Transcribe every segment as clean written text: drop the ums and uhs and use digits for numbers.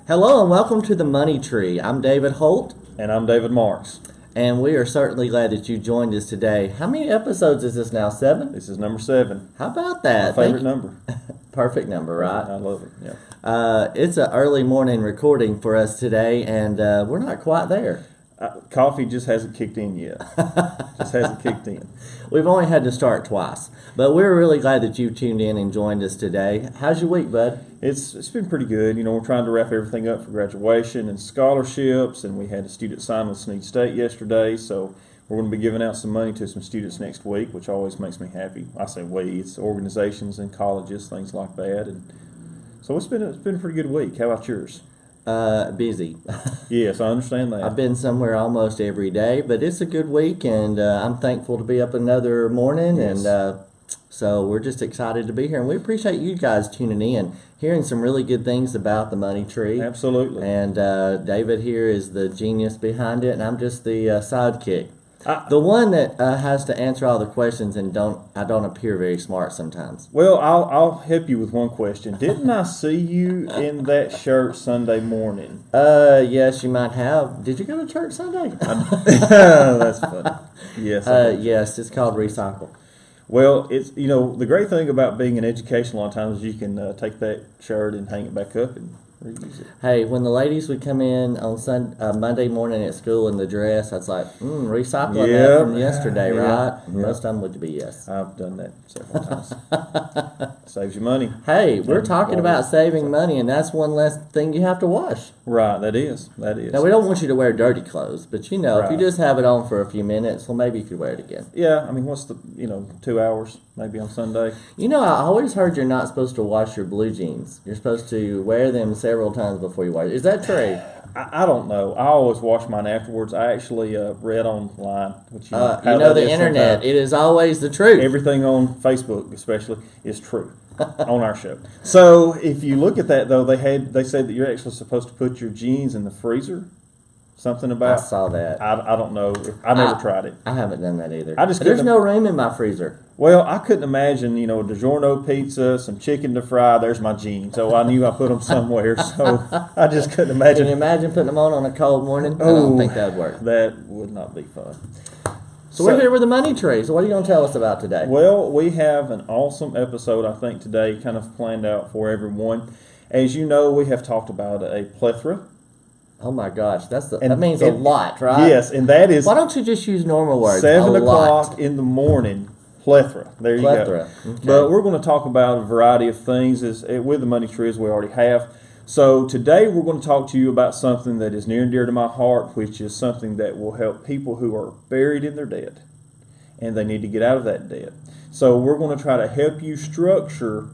Hello and welcome to the Money Tree. I'm David Holt, And I'm David Marks. and we are certainly glad that you joined us today. How many episodes is this now? 7? This is number 7. How about My that? favorite number. Perfect number, right? I love it. Yeah. It's an early morning recording for us today, and we're not quite there. Coffee just hasn't kicked in yet. Just hasn't kicked in. We've only had to start twice, but we're really glad that you tuned in and joined us today. How's your week, bud? It's been pretty good. You know, we're trying to wrap everything up for graduation and scholarships, and we had a student sign with Sneed State yesterday, so we're going to be giving out some money to some students next week, which always makes me happy. I say we, it's organizations and colleges, things like that, and so it's been a pretty good week. How about yours? Busy. Yes, I understand that. I've been somewhere almost every day, but it's a good week, and I'm thankful to be up another morning, Yes. and so we're just excited to be here, and we appreciate you guys tuning in, hearing some really good things about the Money Tree. Absolutely. And David here is the genius behind it, and I'm just the sidekick. The one that has to answer all the questions, and I don't appear very smart sometimes. Well, I'll help you with one question. Didn't I see you in that shirt Sunday morning? Yes, you might have. Did you go to church Sunday? That's funny. Yes. I did. Yes, it's called Recycle. Well, it's the great thing about being in education a lot of times is you can take that shirt and hang it back up and reuse it. Hey, when the ladies would come in on Monday morning at school in the dress, I was like, recycling that Yep. from yesterday, Yep. right? Yep. Most of them would be yes. I've done that several times. Saves you money. Hey, we're Yeah, talking water. about saving money, and that's one less thing you have to wash. Right. That is. Now, we don't want you to wear dirty clothes, but if you Right. just have it on for a few minutes, well, maybe you could wear it again. Yeah. I mean, what's the 2 hours maybe on Sunday? I always heard you're not supposed to wash your blue jeans. You're supposed to wear them several times before you wash. Is that true? I don't know. I always wash mine afterwards. I actually read online, which how the that is internet. sometimes. It is always the truth. Everything on Facebook, especially, is true on our show. So if you look at that, though, they said that you're actually supposed to put your jeans in the freezer. Something I about saw that. I don't know. I never tried it. I haven't done that either. I just There's couldn't- no room in my freezer. Well, I couldn't imagine, a DiGiorno pizza, some chicken to fry. There's my jeans. So I knew I put them somewhere. So I just couldn't Can imagine. you imagine putting them on a cold morning? I don't think that would work. That would not be fun. So we're here with the Money Tree. So what are you going to tell us about today? Well, we have an awesome episode, I think, today, kind of planned out for everyone. As you know, we have talked about a plethora. Oh my gosh, that And- means a and- lot, right? Yes, and that is Why don't you just use normal words? 7 A o'clock lot. in the morning, plethora. There you Plethora. go. Okay. But we're going to talk about a variety of things with the Money Tree, as we already have. So today we're going to talk to you about something that is near and dear to my heart, which is something that will help people who are buried in their debt, and they need to get out of that debt. So we're going to try to help you structure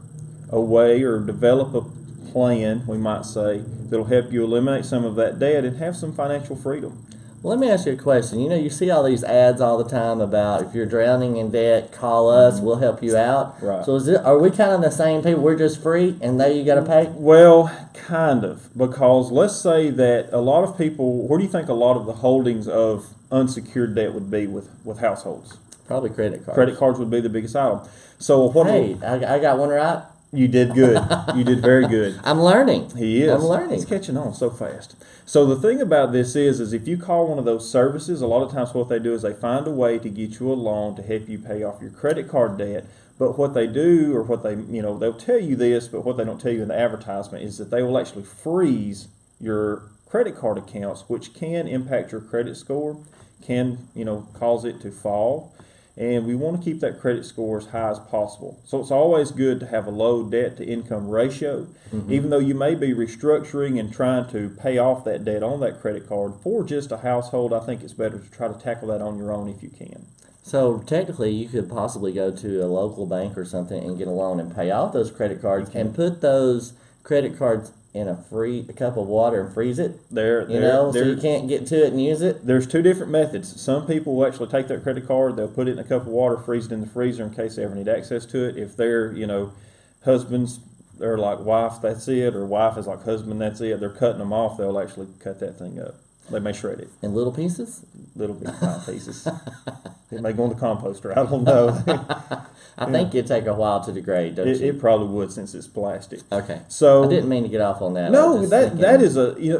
a way or develop a plan, we might say, that'll help you eliminate some of that debt and have some financial freedom. Well, let me ask you a question. You see all these ads all the time about if you're drowning in debt, call us, we'll help you out. Right. So are we kind of the same people? We're just free, and they you got to pay? Well, kind of, because let's say that a lot of people, where do you think a lot of the holdings of unsecured debt would be with households? Probably credit cards. Credit cards would be the biggest item. So what? Hey, I got one right. You did good. You did very good. I'm learning. He is. I'm learning. He's catching on so fast. So the thing about this is if you call one of those services, a lot of times what they do is they find a way to get you a loan to help you pay off your credit card debt. But what they do, or what they'll tell you this, but what they don't tell you in the advertisement is that they will actually freeze your credit card accounts, which can impact your credit score, can, cause it to fall. And we want to keep that credit score as high as possible. So it's always good to have a low debt to income ratio. Mm-hmm. Even though you may be restructuring and trying to pay off that debt on that credit card for just a household, I think it's better to try to tackle that on your own if you can. So technically, you could possibly go to a local bank or something and get a loan and pay off those credit cards and put those credit cards in a cup of water and freeze it. So you can't get to it and use it. There's 2 different methods. Some people will actually take their credit card, they'll put it in a cup of water, freeze it in the freezer in case they ever need access to it. If they're, husbands, they're like wife, that's it, or wife is like husband, that's it. They're cutting them off, they'll actually cut that thing up. They may shred it. In little pieces? Little bit fine pieces. It may go in the composter. I don't know. I think it'd take a while to degrade, don't you? It probably would since it's plastic. Okay. So I didn't mean to get off on that. no, that is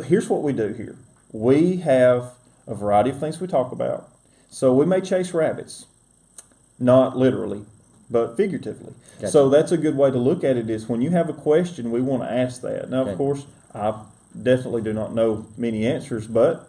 here's what we do here. We have a variety of things we talk about. So we may chase rabbits, not literally, but figuratively. Gotcha. So that's a good way to look at it is when you have a question, we want to ask that. Now, Okay. of course, I definitely do not know many answers, but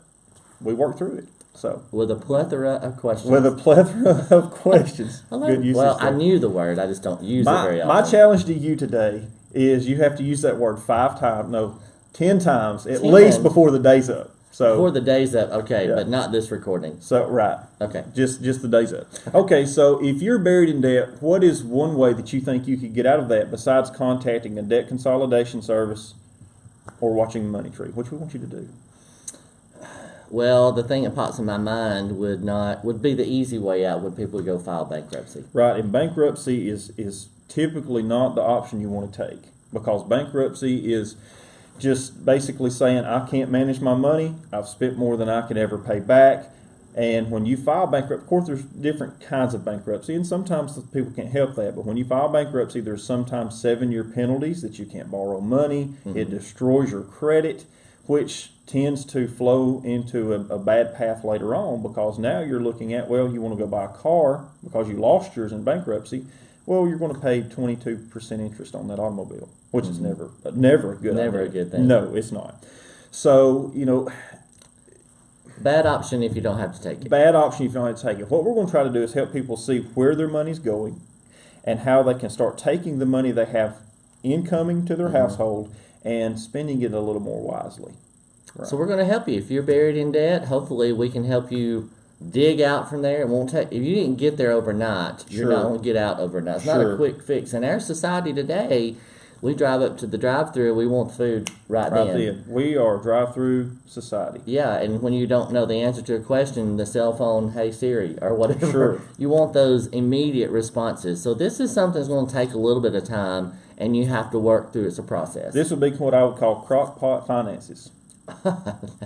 we work through it. So with a plethora of questions. with a plethora of questions. Good usage. Well, I knew the word. I just don't use it very often. My challenge to you today is you have to use that word 10 times at 10. least before the day's up. So before the day's up, okay, Yeah. but not this recording. So right. Okay. Just the day's up. Okay, so if you're buried in debt, what is one way that you think you could get out of that besides contacting a debt consolidation service or watching the money tree? Which we want you to do. Well, the thing that pops in my mind would be the easy way out when people go file bankruptcy. Right, and bankruptcy is typically not the option you want to take because bankruptcy is just basically saying I can't manage my money. I've spent more than I can ever pay back. And when you file bankruptcy, of course, there's different kinds of bankruptcy, and sometimes people can't help that. But when you file bankruptcy, there's sometimes 7-year penalties that you can't borrow money. Mm-hmm. It destroys your credit, which tends to flow into a bad path later on because now you're looking at, well, you want to go buy a car because you lost yours in bankruptcy. Well, you're going to pay 22% interest on that automobile, which is never a good Never idea. a good thing. No, it's not. So, Bad option if you don't have to take it. bad option if you don't have to take it. What we're going to try to do is help people see where their money's going and how they can start taking the money they have incoming to their household and spending it a little more wisely. Right. So we're going to help you. If you're buried in debt, hopefully we can help you dig out from there. It won't take. If you didn't get there overnight, you're not going to get out overnight. It's not a quick fix. In our society today, we drive up to the drive-thru. We want food right then. We are a drive-through society. Yeah, and when you don't know the answer to a question, the cell phone, hey Siri, or whatever, Sure. you want those immediate responses. So this is something that's going to take a little bit of time, and you have to work through. It's a process. This would be what I would call crock pot finances.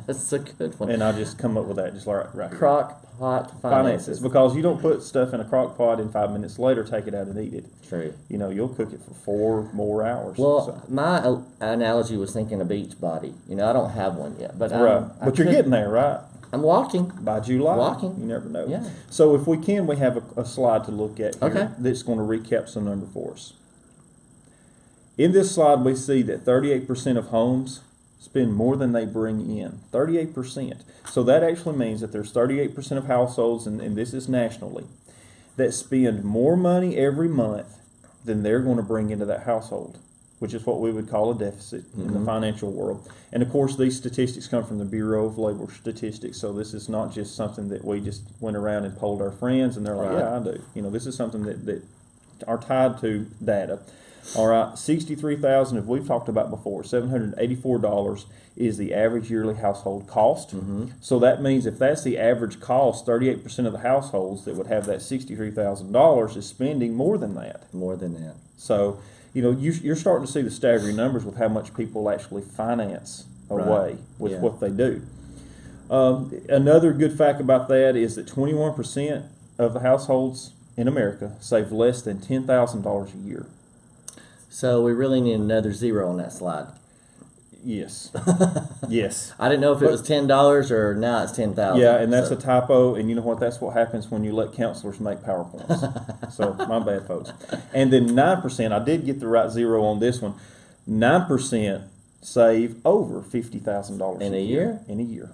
That's a good one. And I just come up with that just right here. Crock pot finances. Because you don't put stuff in a crock pot and 5 minutes later take it out and eat it. True. You'll cook it for 4 more hours. Well, my analogy was thinking a beach body. I don't have one yet, but But you're getting there, right? I'm walking. By July. Walking. You never know. Yeah. So if we can, we have a slide to look at here Okay. that's going to recap some number for us. In this slide, we see that 38% of homes spend more than they bring in. 38%. So that actually means that there's 38% of households, and this is nationally, that spend more money every month than they're going to bring into that household, which is what we would call a deficit in the financial world. And of course, these statistics come from the Bureau of Labor Statistics, so this is not just something that we just went around and polled our friends and they're like, Right. yeah, I do. This is something that are tied to data. All right, $63,000, as we've talked about before, $784 is the average yearly household cost. So that means if that's the average cost, 38% of the households that would have that $63,000 is spending more than that. More than that. So, you're starting to see the staggering numbers with how much people actually finance away with what they do. Another good fact about that is that 21% of the households in America save less than $10,000 a year. So we really need another zero on that slide. Yes. Yes. I didn't know if it was $10 or now it's 10,000. Yeah, and that's a typo, and you know what? That's what happens when you let counselors make PowerPoints. So, my bad, folks. And then 9%, I did get the right zero on this one, 9% save over $50,000 In a year? In a year.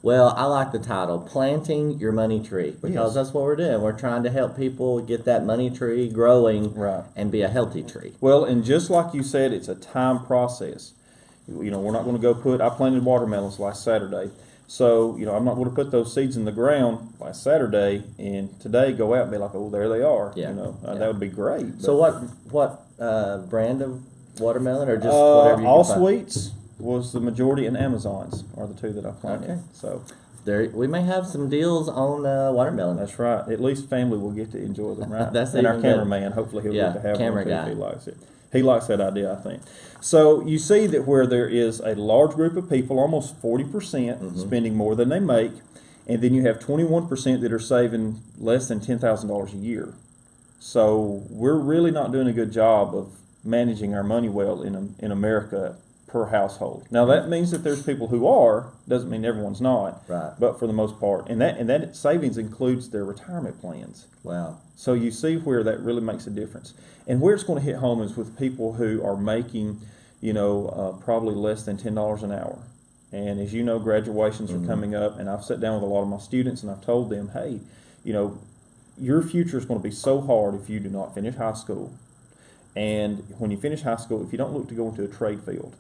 Well, I like the title, Planting Your Money Tree, because Yes. that's what we're doing. We're trying to help people get that money tree growing and be a healthy tree. Well, and just like you said, it's a time process. We're not going to go I planted watermelons last Saturday. So, I'm not going to put those seeds in the ground last Saturday and today go out and be like, oh, there they are. Yeah. That would be great. So what brand of watermelon or just whatever you All can find? Sweets was the majority, and Amazons are the two that I planted. Okay. So We may have some deals on watermelon. that's right. At least family will get to enjoy them, right? That's and our even better. cameraman, hopefully he'll get to have camera one too if guy. he likes it. He likes that idea, I think. So you see that where there is a large group of people, almost 40% spending more than they make, and then you have 21% that are saving less than $10,000 a year. So we're really not doing a good job of managing our money well in America per household. Now that means that there's people who are, doesn't mean everyone's not, Right. but for the most part, and that savings includes their retirement plans. Wow. So you see where that really makes a difference. And where it's going to hit home is with people who are making, probably less than $10 an hour. And as you know, graduations are coming up, and I've sat down with a lot of my students and I've told them, hey, your future is going to be so hard if you do not finish high school. And when you finish high school, if you don't look to go into a trade field.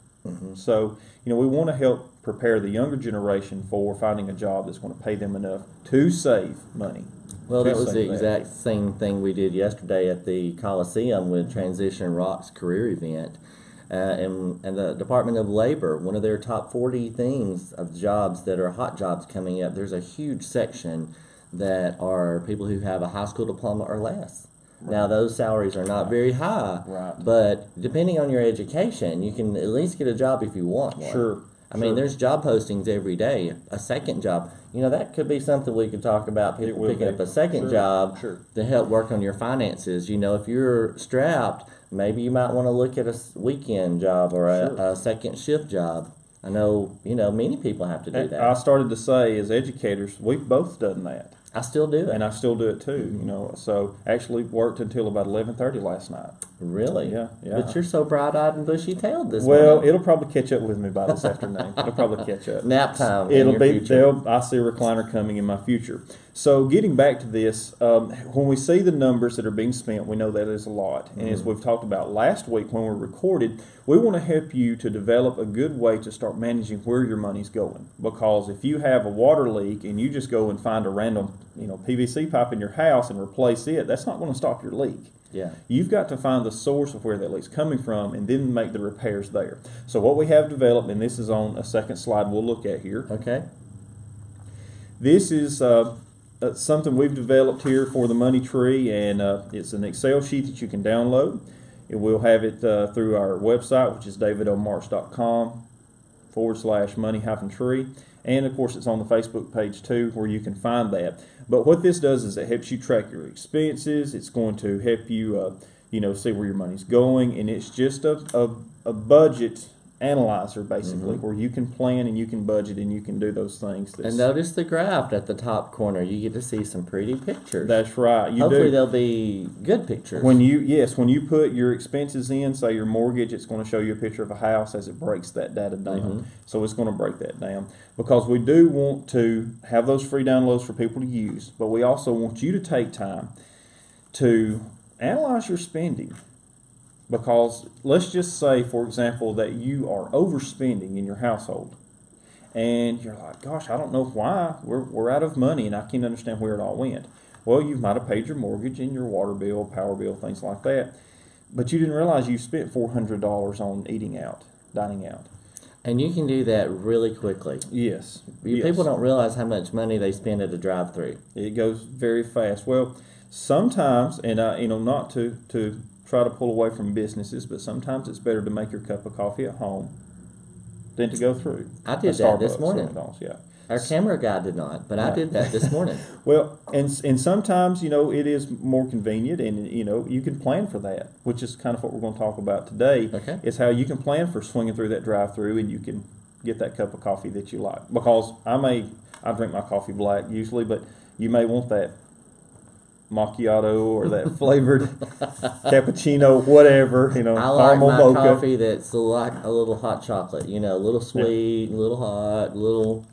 So, we want to help prepare the younger generation for finding a job that's going to pay them enough to save money. Well, that was the exact same thing we did yesterday at the Coliseum with Transition Rock's career event. And the Department of Labor, one of their top 40 things of jobs that are hot jobs coming up, there's a huge section that are people who have a high school diploma or less. Right. Now, those salaries are not very high, but depending on your education, you can at least get a job if you want one. Sure. I mean, there's job postings every day. A second job, that could be something we could talk about, people picking up a second job to help work on your finances. If you're strapped, maybe you might want to look at a weekend job or a second shift job. I know, many people have to do that. I started to say, as educators, we've both done that. I still do it. And I still do it too, So actually worked until about 11:30 last night. Really? Yeah. But you're so bright-eyed and bushy-tailed this morning. morning. It'll probably catch up with me by this afternoon. It'll probably catch up. Nap time. It'll be. I see a recliner coming in my future. So getting back to this, when we see the numbers that are being spent, we know that is a lot. And as we've talked about last week when we recorded, we want to help you to develop a good way to start managing where your money's going. Because if you have a water leak and you just go and find a random, PVC pipe in your house and replace it, that's not going to stop your leak. Yeah. You've got to find the source of where that leak's coming from and then make the repairs there. So what we have developed, and this is on a second slide we'll look at here. Okay. This is something we've developed here for the Money Tree, and it's an Excel sheet that you can download. We'll have it through our website, which is davidomarsh.com/money-tree. And of course, it's on the Facebook page too, where you can find that. But what this does is it helps you track your expenses. It's going to help you, see where your money's going, and it's just a budget analyzer basically, where you can plan and you can budget and you can do those things. And notice the graph at the top corner. You get to see some pretty pictures. That's right. Hopefully they'll be good pictures. When you put your expenses in, say your mortgage, it's going to show you a picture of a house as it breaks that data down. So it's going to break that down because we do want to have those free downloads for people to use, but we also want you to take time to analyze your spending. Because let's just say, for example, that you are overspending in your household, and you're like, "Gosh, I don't know why we're out of money, and I can't understand where it all went." Well, you might have paid your mortgage and your water bill, power bill, things like that, but you didn't realize you spent $400 on eating out, dining out. And you can do that really quickly. Yes. People don't realize how much money they spend at a drive-thru. It goes very fast. Well, sometimes, and not to try to pull away from businesses, but sometimes it's better to make your cup of coffee at home than to go through. I did that this morning. Yeah. Our camera guy did not, but I did that this morning. Well, and sometimes, it is more convenient, and, you can plan for that, which is kind of what we're going to talk about today. Okay. Is how you can plan for swinging through that drive-through and you can get that cup of coffee that you like. Because I drink my coffee black usually, but you may want that macchiato or that flavored cappuccino, whatever, I like caramel my mocha. coffee that's like a little hot chocolate, a little sweet, a little hot,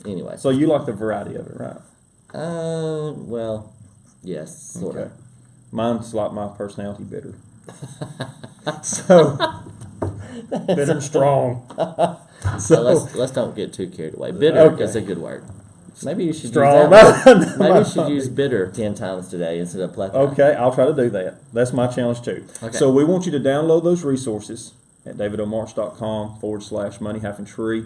anyway. So you like the variety of it, right? Well, yes, sort of. Mine's like my personality, bitter. So bitter and strong. So let's don't get too carried away. Bitter is a good word. Maybe you should strong. use that one. Maybe you should use bitter 10 times today instead of plethora. Okay, I'll try to do that. That's my challenge too. Okay. So we want you to download those resources at davidomarsh.com/money-tree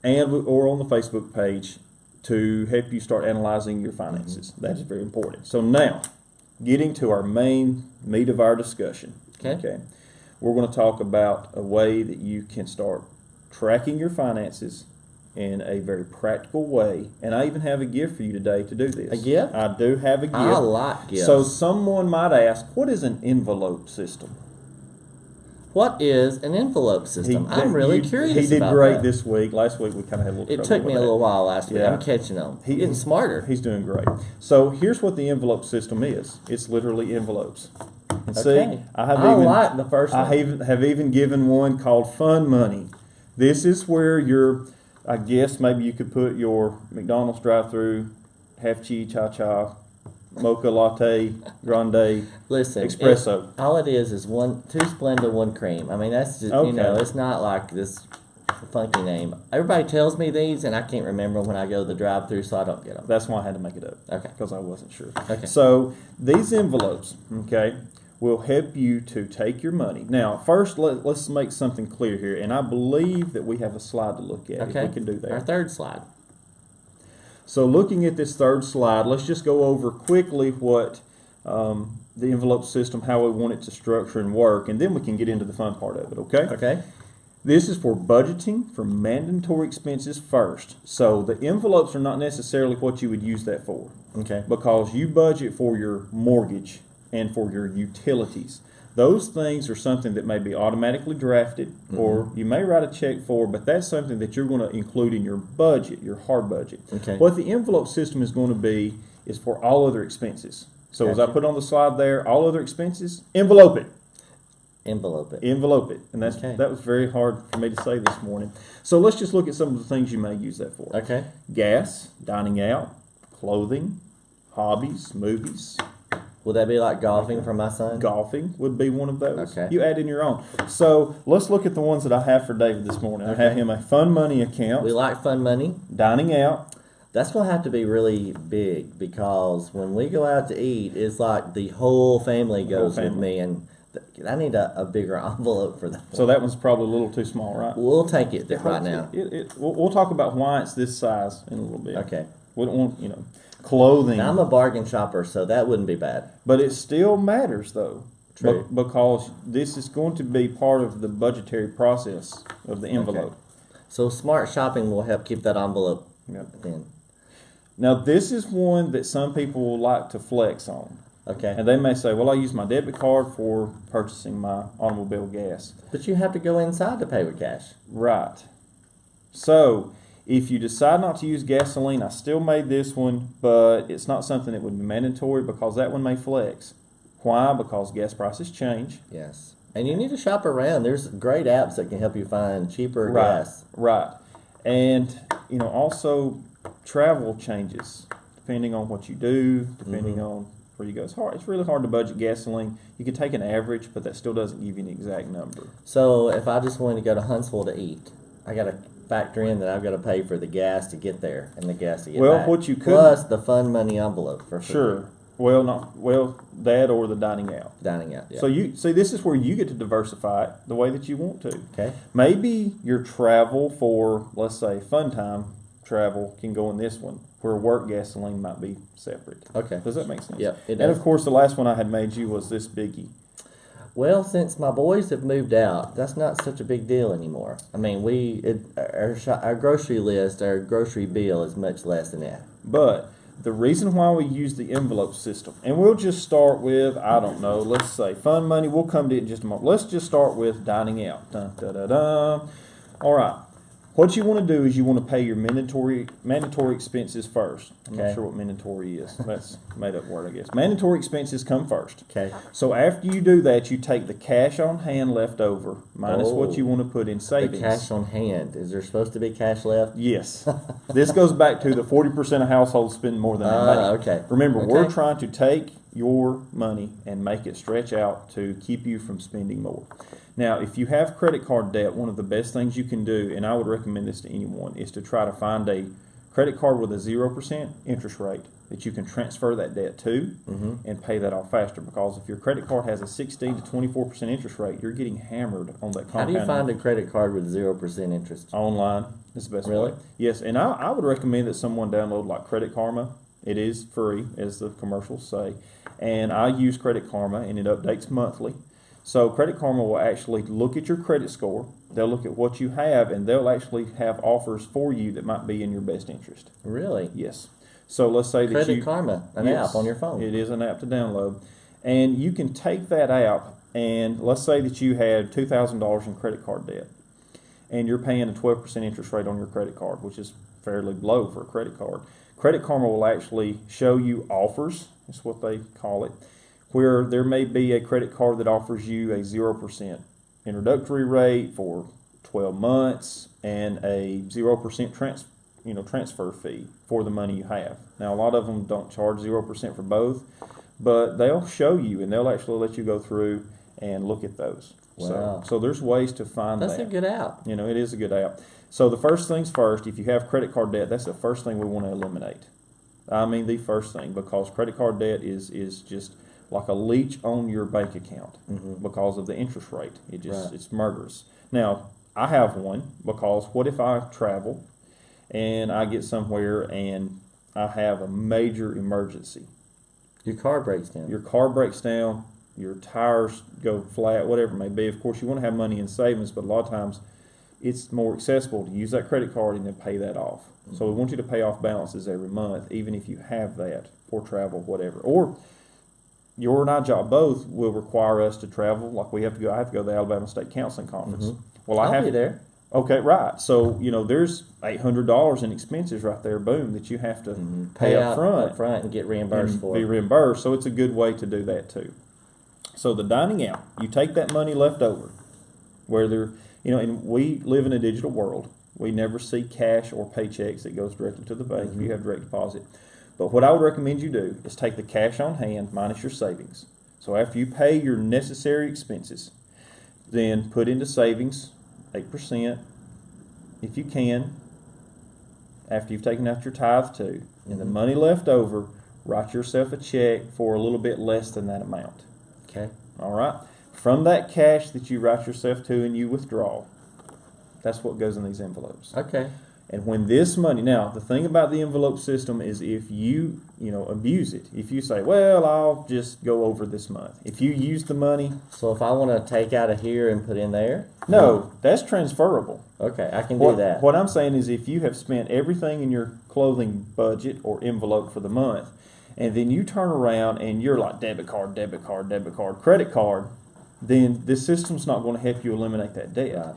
or on the Facebook page to help you start analyzing your finances. That is very important. So now, getting to our main meat of our discussion. Okay. we're going to talk about a way that you can start tracking your finances in a very practical way. And I even have a gift for you today to do this. A gift? I do have a gift. I like gifts. So someone might ask, what is an envelope system? What is an envelope system? I'm really curious about that. He did great this week. Last week we kind of had a little trouble. It took me a little while last week. I'm catching on. He's getting smarter. He's doing great. So here's what the envelope system is. It's literally envelopes. And Okay. see, I like the first one. I have even given one called Fun Money. This is where I guess maybe you could put your McDonald's drive-through, half cheese, cha-cha, mocha latte, grande, espresso. All it is 2 Splenda, 1 cream. I mean, that's just, Okay. it's not like this funky name. Everybody tells me these, and I can't remember when I go to the drive-through, so I don't get them. That's why I had to make it up. Okay. Because I wasn't sure. Okay. So these envelopes, okay, will help you to take your money. Now, first, let's make something clear here, and I believe that we have a slide to look at. Okay. If we can do that. Our third slide. So looking at this third slide, let's just go over quickly what the envelope system, how we want it to structure and work, and then we can get into the fun part of it, okay? Okay. This is for budgeting for mandatory expenses first. So the envelopes are not necessarily what you would use that for. Okay. Because you budget for your mortgage and for your utilities. Those things are something that may be automatically drafted, or you may write a check for, but that's something that you're going to include in your budget, your hard budget. Okay. What the envelope system is going to be is for all other expenses. So as I Gotcha. put on the slide there, all other expenses, envelope it. Envelope it. Envelope it. And Okay. that was very hard for me to say this morning. So let's just look at some of the things you may use that for. Okay. Gas, dining out, clothing, hobbies, movies. Will that be like golfing for my son? Golfing would be one of those. Okay. You add in your own. So let's look at the ones that I have for David this morning. I have him a Fun Money account. We like fun money. Dining out. That's going to have to be really big, because when we go out to eat, it's like the whole family goes with me, and I need a bigger envelope for that. So that one's probably a little too small, right? We'll take it right now. We'll talk about why it's this size in a little bit. Okay. We don't want, clothing. Now, I'm a bargain shopper, so that wouldn't be bad. But it still matters, though. True. Because this is going to be part of the budgetary process of the envelope. Okay. So smart shopping will help keep that envelope thin. Now, this is one that some people will like to flex on. Okay. And they may say, well, I use my debit card for purchasing my automobile gas. But you have to go inside to pay with cash. Right. So, if you decide not to use gasoline, I still made this one, but it's not something that would be mandatory because that one may flex. Why? Because gas prices change. Yes. And you need to shop around. There's great apps that can help you find cheaper gas. Right. And, also travel changes depending on what you do, depending on where you go. It's really hard to budget gasoline. You can take an average, but that still doesn't give you an exact number. So if I just wanted to go to Huntsville to eat, I got to factor in that I've got to pay for the gas to get there and the gas to get back. What you could... Plus the fun money envelope for food. Sure. That or the dining out. Dining out, yeah. So this is where you get to diversify it the way that you want to. Okay. Maybe your travel for, let's say, fun time travel can go in this one, where work gasoline might be separate. Okay. Does that make sense? Yep, it And does. of course, the last one I had made you was this biggie. Well, since my boys have moved out, that's not such a big deal anymore. I mean, our grocery list, our grocery bill is much less than that. But the reason why we use the envelope system, and we'll just start with, I don't know, let's say fun money. We'll come to it in just a moment. Let's just start with dining out. Dun, da, da, da. All right. What you want to do is you want to pay your mandatory expenses first. I'm not sure what mandatory is. That's a made up word, I guess. Mandatory expenses come first. Okay. So after you do that, you take the cash on hand left over minus what you want to put in savings. The cash on hand. Is there supposed to be cash left? Yes. This goes back to the 40% of households spend more than they make. Okay. Remember, Okay. we're trying to take your money and make it stretch out to keep you from spending more. Now, if you have credit card debt, one of the best things you can do, and I would recommend this to anyone, is to try to find a credit card with a 0% interest rate that you can transfer that debt to and pay that off faster. Because if your credit card has a 16 to 24% interest rate, you're getting hammered on that compound. How do you find a credit card with 0% interest? Online is the best Really? way. Yes, and I would recommend that someone download like Credit Karma. It is free, as the commercials say. And I use Credit Karma, and it updates monthly. So Credit Karma will actually look at your credit score. They'll look at what you have, and they'll actually have offers for you that might be in your best interest. Really? Yes. So let's say that Credit Karma, an app on your phone. It is an app to download. And you can take that app, and let's say that you had $2,000 in credit card debt, and you're paying a 12% interest rate on your credit card, which is fairly low for a credit card. Credit Karma will actually show you offers, that's what they call it, where there may be a credit card that offers you a 0% introductory rate for 12 months and a 0% transfer fee for the money you have. Now, a lot of them don't charge 0% for both, but they'll show you, and they'll actually let you go through and look at those. Wow. So there's ways to find that. That's a good app. It is a good app. So the first things first, if you have credit card debt, that's the first thing we want to eliminate. I mean the first thing, because credit card debt is just like a leech on your bank account because of the interest rate. It's murderous. Now, I have one because what if I travel and I get somewhere and I have a major emergency? Your car breaks down. Your car breaks down, your tires go flat, whatever it may be. Of course, you want to have money in savings, but a lot of times it's more accessible to use that credit card and then pay that off. So we want you to pay off balances every month, even if you have that for travel, whatever. Or your and I job both will require us to travel. Like I have to go to the Alabama State Counseling Conference. Well, I'll be there. Okay, right. So there's $800 in expenses right there. Boom, that you have to pay up front and get reimbursed for. Be reimbursed. So it's a good way to do that too. So the dining out, you take that money left over, whether and we live in a digital world. We never see cash or paychecks that goes directly to the bank if you have direct deposit. But what I would recommend you do is take the cash on hand minus your savings. So after you pay your necessary expenses, then put into savings 8% if you can, after you've taken out your tithe too. And the money left over, write yourself a check for a little bit less than that amount. Okay. All right? From that cash that you write yourself to and you withdraw, that's what goes in these envelopes. Okay. And when this money, now the thing about the envelope system is if you abuse it, if you say, well, I'll just go over this month. If you use the money. So if I want to take out of here and put in there? No, that's transferable. Okay, I can do that. What I'm saying is if you have spent everything in your clothing budget or envelope for the month, and then you turn around and you're like debit card, credit card, then this system's not going to help you eliminate that debt. Right.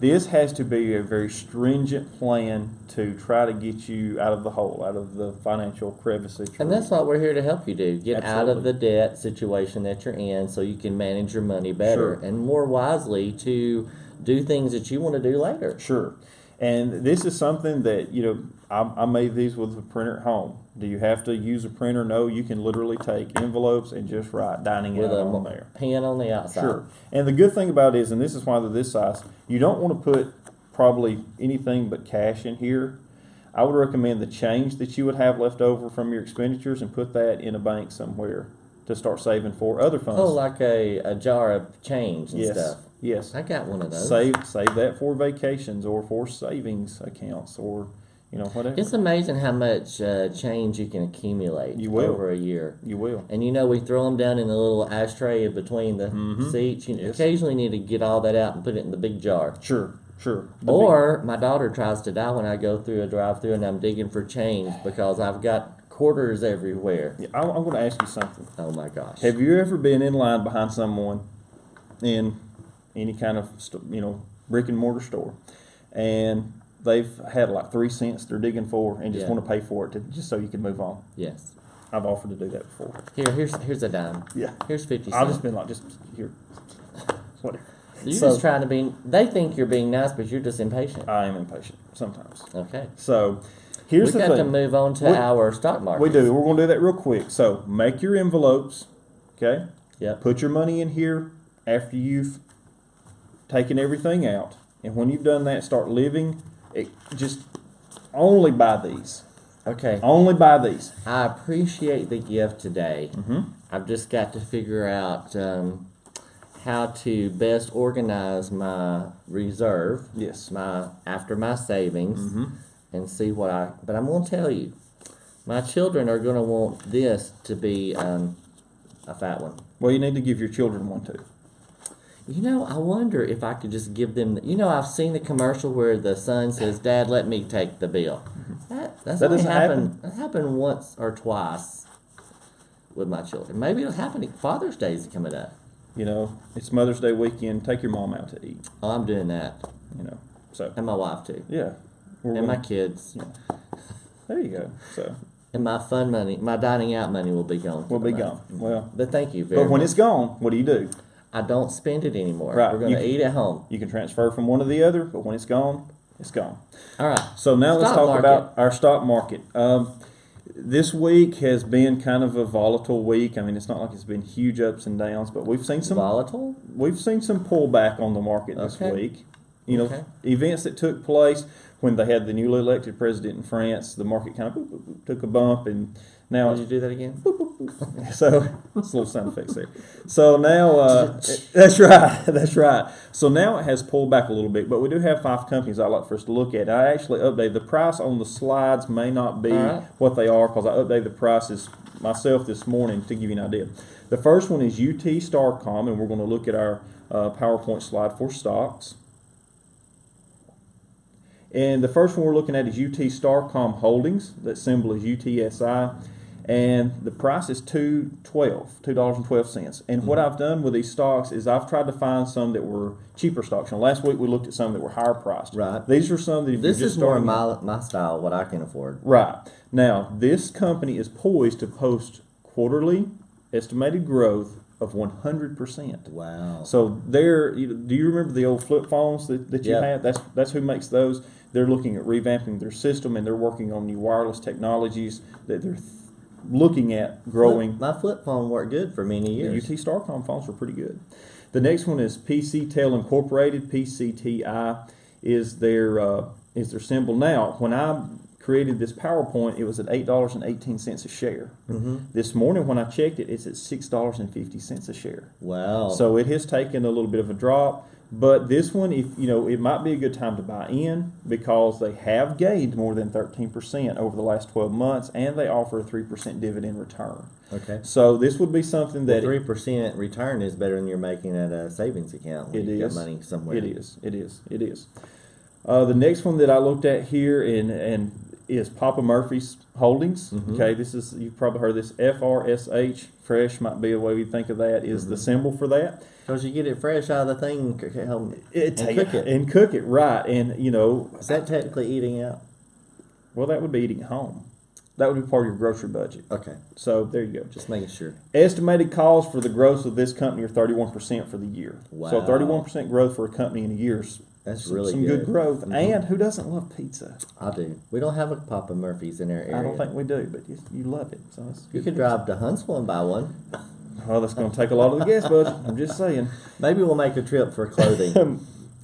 This has to be a very stringent plan to try to get you out of the hole, out of the financial crevice that you're And that's what we're here to help you do. Get Absolutely. out of the debt situation that you're in so you can manage your money better and more wisely to do things that you want to do later. Sure. And this is something that, I made these with a printer at home. Do you have to use a printer? No, you can literally take envelopes and just write dining With out a on there. pen on the outside. Sure. And the good thing about it is, and this is why they're this size, you don't want to put probably anything but cash in here. I would recommend the change that you would have left over from your expenditures and put that in a bank somewhere to start saving for other funds. Oh, like a jar of change and stuff. Yes. I got one of those. Save that for vacations or for savings accounts or whatever. It's amazing how much change you can accumulate over a year. You will. And we throw them down in the little ashtray between the seats. You occasionally need to get all that out and put it in the big jar. Sure. Or my daughter tries to die when I go through a drive-through and I'm digging for change because I've got quarters everywhere. Yeah, I'm going to ask you something. Oh my gosh. Have you ever been in line behind someone in any kind of brick and mortar store, and they've had like 3 cents they're digging for and just want to pay for it just so you can move on? Yes. I've offered to do that before. Here's a dime. Yeah. Here's 50 cents. I've just been like, just here. Whatever. You're just trying to be. They think you're being nice, but you're just impatient. I am impatient sometimes. Okay. So here's the thing. We've got to move on to our stock market. We do. We're going to do that real quick. So make your envelopes. Okay. Yep. Put your money in here after you've taken everything out, and when you've done that, start living. Just only buy these. Okay. Only buy these. I appreciate the gift today. I've just got to figure out how to best organize my reserve. Yes. After my savings, and see what But I'm going to tell you, my children are going to want this to be a fat one. Well, you need to give your children one too. I wonder if I could just give them. I've seen the commercial where the son says, "Dad, let me take the bill." That That only doesn't happen? That happened once or twice with my children. Maybe it'll happen. Father's Day is coming up. It's Mother's Day weekend. Take your mom out to eat. Oh, I'm doing that, So and my wife too, yeah, and my kids. Yeah. There you go. So And my fun money, my dining out money will be gone. we'll be gone. Well, But thank you very much. but when it's gone, what do? I don't spend it anymore. Right. We're going to eat at home. You can transfer from one to the other, but when it's gone, it's gone. All right. So now let's Stock talk market. about our stock market. This week has been kind of a volatile week. I mean, it's not like it's been huge ups and downs, but we've seen some Volatile? We've seen some pullback on the market this Okay. week. Okay. Events that took place when they had the newly elected president in France, the market kind of took a bump, and now Did you do that again? so it's a little sound effects there. So now that's right, that's right. So now it has pulled back a little bit, but we do have 5 companies I'd like for us to look at. I actually updated the price on the slides may not be what they are because I updated the prices myself this morning to give you an idea. The first one is UT Starcom, and we're going to look at our PowerPoint slide for stocks. And the first one we're looking at is UT Starcom Holdings. That symbol is UTSI. And the price is $2.12. And what I've done with these stocks is I've tried to find some that were cheaper stocks. Now, last week we looked at some that were higher priced. Right. These are some that if This you're just is more starting my style, what I can afford. Right. Now, this company is poised to post quarterly estimated growth of 100%. Wow. So do you remember the old flip phones that you had? That's who makes those. They're looking at revamping their system, and they're working on new wireless technologies that they're looking at growing. My flip phone worked good for many years. The UT Starcom phones were pretty good. The next one is PCTEL Incorporated. PCTI is their symbol. Now, when I created this PowerPoint, it was at $8.18 a share. This morning when I checked it, it's at $6.50 a share. Wow. So it has taken a little bit of a drop. But this one, it might be a good time to buy in because they have gained more than 13% over the last 12 months, and they offer a 3% dividend return. Okay. So this would be something that 3% return is better than you're making at a savings account when you've got money somewhere. It is. The next one that I looked at here and is Papa Murphy's Holdings. Okay, this is, you've probably heard this, FRSH. Fresh might be a way we think of that. Is the symbol for that. Because you get it fresh out of the thing and cook it. Right. And is that technically eating out? Well, that would be eating at home. That would be part of your grocery budget. Okay. So there you go. Just making sure. Estimated costs for the growth of this company are 31% for the year. Wow. So 31% growth for a company in a year is really some good growth. And who doesn't love pizza? I do. We don't have a Papa Murphy's in our area. I don't think we do, but you love it. So it's you could drive to Huntsville and buy one. Well, that's going to take a lot of the gas budget. I'm just saying. Maybe we'll make a trip for clothing.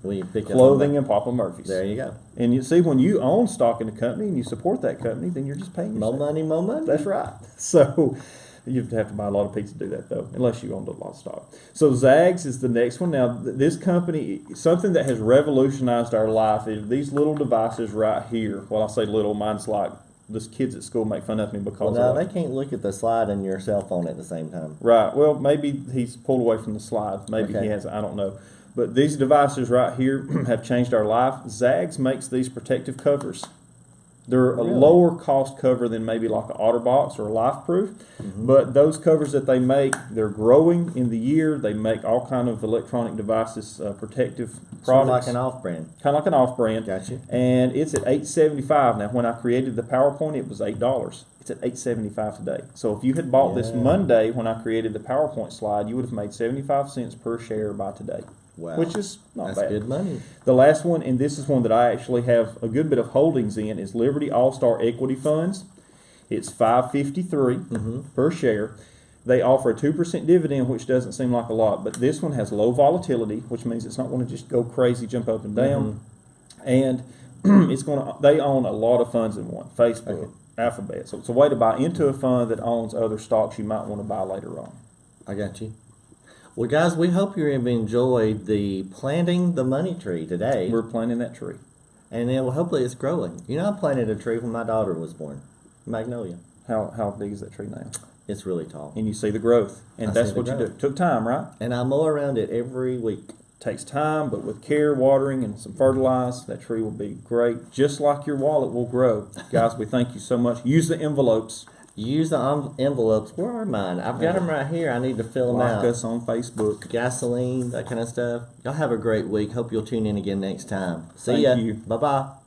When you pick clothing and Papa Murphy's. There you go. And you see, when you own stock in a company and you support that company, then you're just paying yourself. More money. That's right. So you have to buy a lot of pizza to do that, though, unless you own a lot of stock. So Zags is the next one. Now, this company, something that has revolutionized our life is these little devices right here. Well, I say little, mine's like, these kids at school make fun of me because they can't look at the slide and your cell phone at the same time. Right. Well, maybe he's pulled away from the slide. Maybe he has. I don't know. But these devices right here have changed our life. Zags makes these protective covers. They're a lower cost cover than maybe like an OtterBox or a LifeProof. But those covers that they make, they're growing in the year. They make all kind of electronic devices, protective products. Like an off-brand. Kind of like an off-brand. Gotcha. And it's at $8.75. Now, when I created the PowerPoint, it was $8. It's at $8.75 today. So if you had bought this Monday when I created the PowerPoint slide, you would have made 75 cents per share by today. Wow. Which is not bad. That's good money. The last one, and this is one that I actually have a good bit of holdings in, is Liberty All-Star Equity Funds. It's $5.53 per share. They offer a 2% dividend, which doesn't seem like a lot, but this one has low volatility, which means it's not going to just go crazy, jump up and down. And they own a lot of funds in one. Facebook, Alphabet. So it's a way to buy into a fund that owns other stocks you might want to buy later on. I got you. Well, guys, we hope you have enjoyed the planting the money tree today. We're planting that tree. And then hopefully it's growing. I planted a tree when my daughter was born. Magnolia. How big is that tree now? It's really tall. And you see the growth, and I that's see the what you growth. do. Took time, right? And I mow around it every week. Takes time, but with care, watering, and some fertilize, that tree will be great. Just like your wallet will grow. Guys, we thank you so much. Use the envelopes. Use the envelopes. Where are mine? I've got them right here. I need to fill them Like out. us on Facebook. Gasoline, that kind of stuff. Y'all have a great week. Hope you'll tune in again next time. See Thank ya. you. Bye-bye.